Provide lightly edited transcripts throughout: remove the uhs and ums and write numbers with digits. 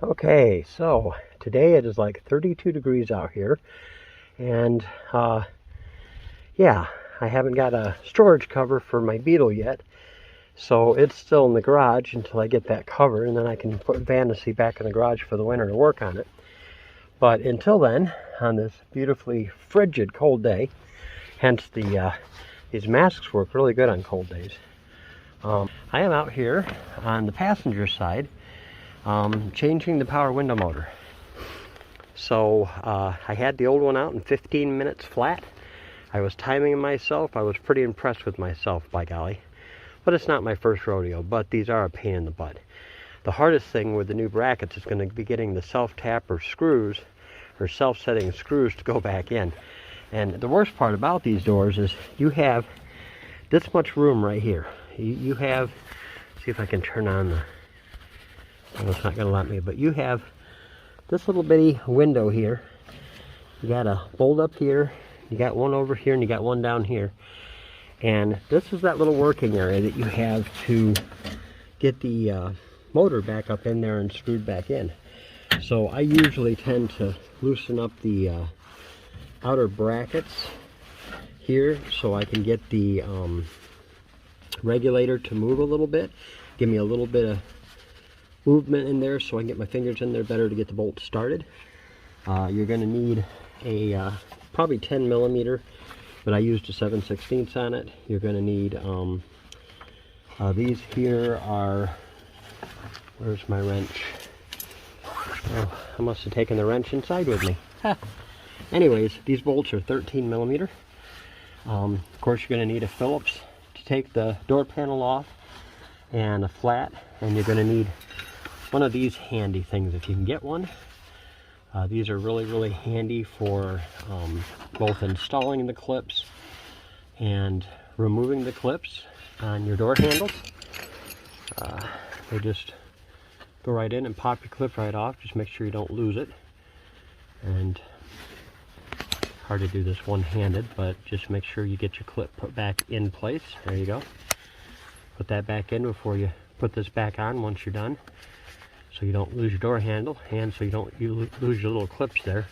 Okay, so today it is like 32 degrees out here, and yeah, I haven't got a storage cover for my Beetle yet, so it's still in the garage until I get that cover, and then I can put Vantasy back in the garage for the winter to work on it. But until then, on this beautifully frigid cold day, hence these masks work really good on cold days. I am out here on the passenger side changing the power window motor. So I had the old one out in 15 minutes flat. I was timing myself. I was pretty impressed with myself, by golly. But it's not my first rodeo, but these are a pain in the butt. The hardest thing with the new brackets is going to be getting the self-tap or screws, or self-setting screws to go back in. And the worst part about these doors is you have this much room right here. You have, see if I can turn on the, well, it's not going to let me, but you have this little bitty window here. You got a bolt up here, you got one over here, and you got one down here. And this is that little working area that you have to get the motor back up in there and screwed back in. So I usually tend to loosen up the outer brackets here so I can get the regulator to move a little bit. Give me a little bit of movement in there so I can get my fingers in there better to get the bolt started. You're going to need a probably 10 millimeter, but I used a 7/16 on it. You're going to need these here are, where's my wrench? Oh, I must have taken the wrench inside with me. Anyways, these bolts are 13 millimeter. Of course, you're going to need a Phillips to take the door panel off, and a flat, and you're going to need one of these handy things if you can get one. These are really handy for both installing the clips and removing the clips on your door handles. They just go right in and pop your clip right off. Just make sure you don't lose it. And hard to do this one-handed, but just make sure you get your clip put back in place. There you go. Put that back in before you put this back on once you're done, so you don't lose your door handle and so you lose your little clips there.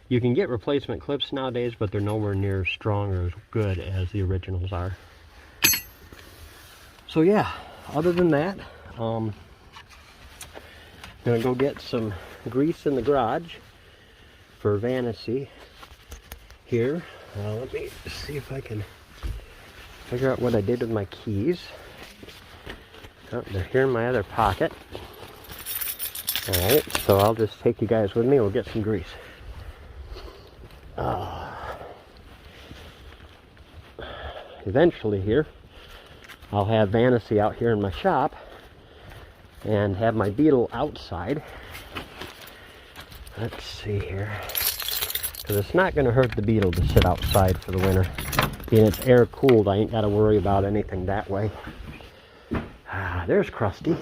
You can get replacement clips nowadays, but they're nowhere near as strong or as good as the originals are. So yeah, other than that, I'm gonna go get some grease in the garage for Vantasy here. Let me see if I can figure out what I did with my keys. Oh, they're here in my other pocket. Alright, so I'll just take you guys with me. We'll get some grease. Eventually here, I'll have Vantasy out here in my shop and have my Beetle outside. Let's see here. Because it's not going to hurt the Beetle to sit outside for the winter. Being it's air cooled, I ain't got to worry about anything that way. There's Krusty.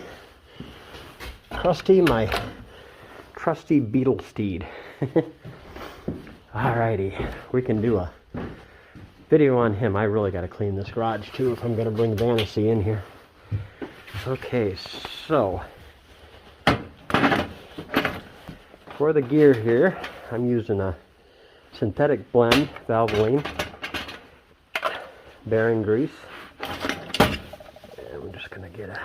Krusty, my trusty Beetle steed. Alrighty, we can do a video on him. I really got to clean this garage too if I'm going to bring Vantasy in here. Okay, so for the gear here, I'm using a synthetic blend Valvoline bearing grease. And we're just going to get a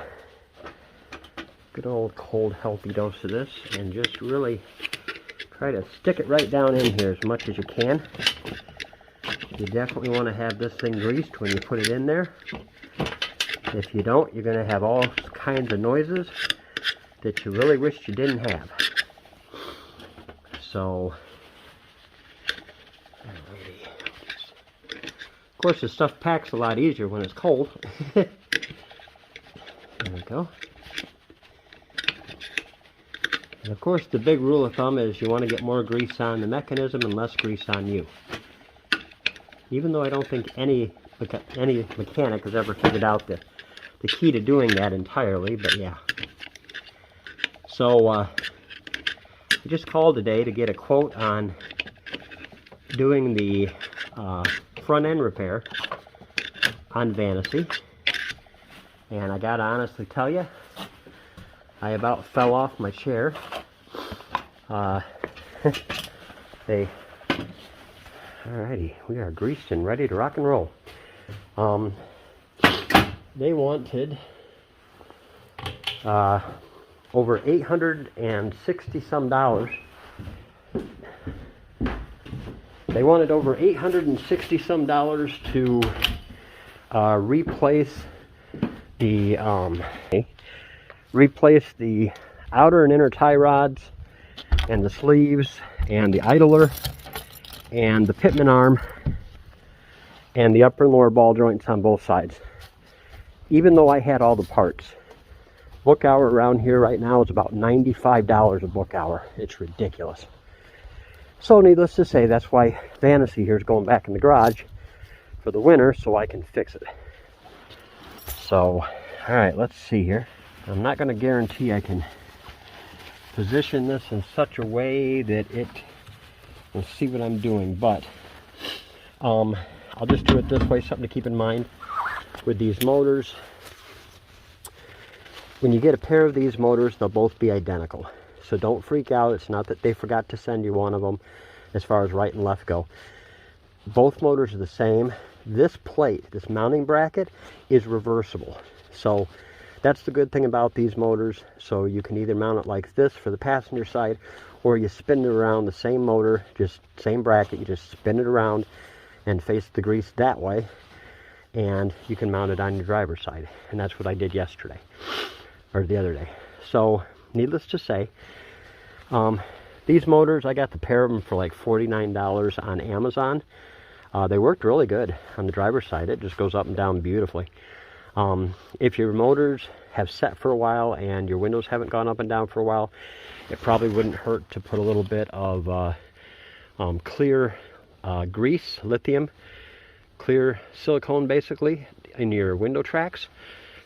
good old cold healthy dose of this and just really try to stick it right down in here as much as you can. You definitely want to have this thing greased when you put it in there. If you don't, you're going to have all kinds of noises that you really wish you didn't have. So, of course, this stuff packs a lot easier when it's cold. There we go. And of course, the big rule of thumb is you want to get more grease on the mechanism and less grease on you. Even though I don't think any mechanic has ever figured out the key to doing that entirely, but yeah. So, I just called today to get a quote on doing the front end repair on Vantasy. And I gotta honestly tell you, I about fell off my chair. Alrighty, we are greased and ready to rock and roll. They wanted over $860 some. They wanted over $860 some to replace the outer and inner tie rods and the sleeves and the idler and the pitman arm and the upper and lower ball joints on both sides. Even though I had all the parts. Book hour around here right now is about $95 a book hour. It's ridiculous. So needless to say, that's why Vantasy here is going back in the garage for the winter so I can fix it. So, alright, let's see here. I'm not going to guarantee I can position this in such a way that it will see what I'm doing, but I'll just do it this way. Something to keep in mind with these motors. When you get a pair of these motors, they'll both be identical. So don't freak out. It's not that they forgot to send you one of them as far as right and left go. Both motors are the same. This plate, this mounting bracket, is reversible. So that's the good thing about these motors. So you can either mount it like this for the passenger side, or you spin it around the same motor, just same bracket, you just spin it around and face the grease that way, and you can mount it on your driver's side. And that's what I did yesterday, or the other day. So needless to say, these motors, I got the pair of them for like $49 on Amazon. They worked really good on the driver's side. It just goes up and down beautifully. If your motors have set for a while and your windows haven't gone up and down for a while, it probably wouldn't hurt to put a little bit of clear grease, lithium, clear silicone basically, in your window tracks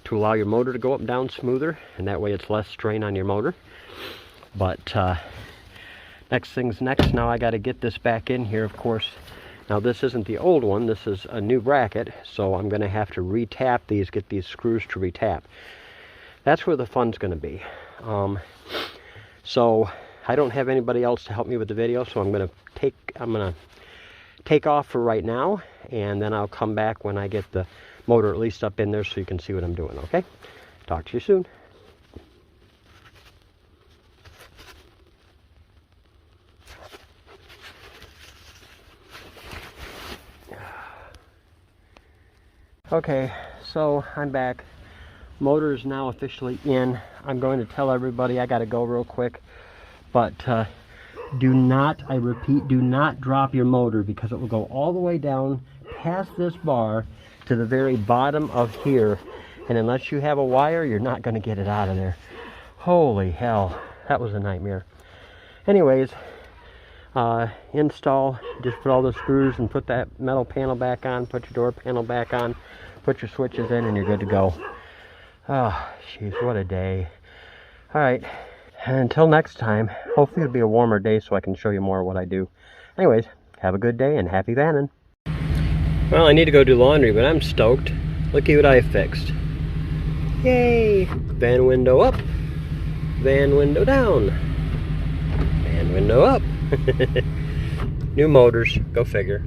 to allow your motor to go up and down smoother, and that way it's less strain on your motor. But next thing's next. Now I got to get this back in here, of course. Now this isn't the old one, this is a new bracket, so I'm going to have to retap these, get these screws to retap. That's where the fun's going to be. So I don't have anybody else to help me with the video, so I'm going to take off for right now, and then I'll come back when I get the motor at least up in there so you can see what I'm doing, okay? Talk to you soon. Okay, so I'm back. Motor is now officially in. I'm going to tell everybody I got to go real quick, but do not, I repeat, do not drop your motor, because it will go all the way down past this bar to the very bottom of here, and unless you have a wire, you're not going to get it out of there. Holy hell, that was a nightmare. Anyways, install, just put all the screws and put that metal panel back on, put your door panel back on, put your switches in, and you're good to go. Oh, jeez, what a day. Alright, until next time, hopefully it'll be a warmer day so I can show you more of what I do. Anyways, have a good day and happy vanning. Well, I need to go do laundry, but I'm stoked. Looky what I fixed. Yay! Van window up, van window down, van window up. New motors, go figure.